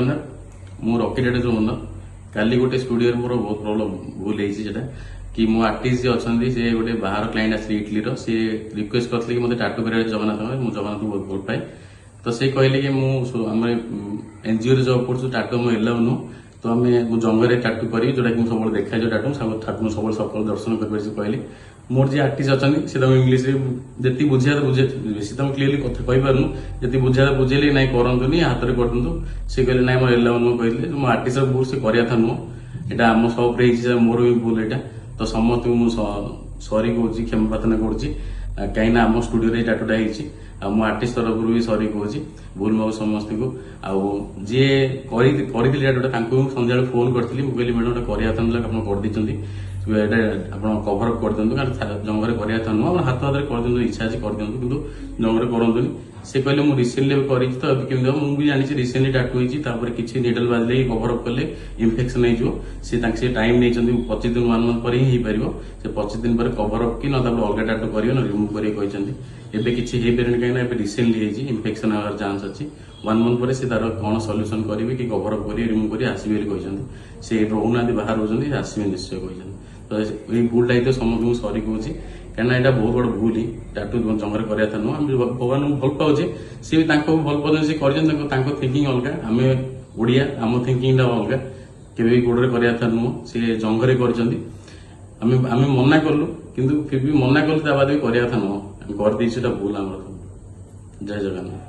मु Rocky date जो owner काली गोटे स्टूडियो मोर बहुत प्रॉब्लम भूल होता कि मो आर्टिस्ट जी अच्छा सी गोटे बाहर क्लाइंट आस इटली सी रिक्वेस्ट करते कि मतलब टाटू कर जगन्नाथ मुझे जगन्नाथ बहुत भल पाए तो से कहले कि मुझे एनजीओ जॉब कर टाटू मो एलाउ नु तो आम जंगल टाटू करी जोटा कि सब देखा टाटू टाटू सब सकाल दर्शन कर कहली मोर जी आर्टिस्ट अच्छा से इंग्लीश जी बुझा बुझे बेसी तुम क्लीयरली कथा कही पार्नु जी बुझा बुझेली ना करतुनि हाथ में करतु सी कहले ना मोर एलाउ नुह कहले मो आर्टिस्ट भूल से कराया नुह यहाँ आम सप्रे मोर भी भूल यहाँ तो समस्त सरी कौन क्षमा प्रार्थना कर कहीं आम स्टूडियो टाटूटा मो आर्टिस्ट तरफ भी सरी कौन भूल मागु समस्त को जी करी टाटूटा सन्ध्या फोन करी कहली मैडम कराया था कर कभर अप कर दिखाँ कारण जंगल कराया नुह हाथ हाथ कर इच्छा अच्छे कर दिखाँ कि जंगल करूँ से कहले मुझे रिसेंटली कर मुझे जानी रिसेंटली टाटू होती किसी निडल बाजले कभर अप कले इनफेक्शन हो टाइम नहीं 25 दिन 1 मंथ पर ही पार से 25 दिन पर कभर अप कि ना अलग टाटू कर रिमूव कर किसी कहीं रिसेंटली इनफेक्शन हमार चान्स अच्छी 1 मंथ पर तार कौन सल्यूशन करेंगे कि कभर अप कर रिमूव कर आसवे से रोना बाहर रोचे आसवे निश्चय कहते तो ये भूलटा ही तो समस्त सरी कौन कहना यहाँ बहुत बड़ भूल ही टाटू जंगल कराया नुह आम भगवान को भल पाचे सी भी भल पाते सी कर थिंकिंग अलग आम ओडिया आम थिंकिंग अलग केवे गोड़े कराया नुह सी जंगल कर मना कलु कि फिर भी मना कलु बाद भी कराया नुह कर भूल आम जय जगन्नाथ।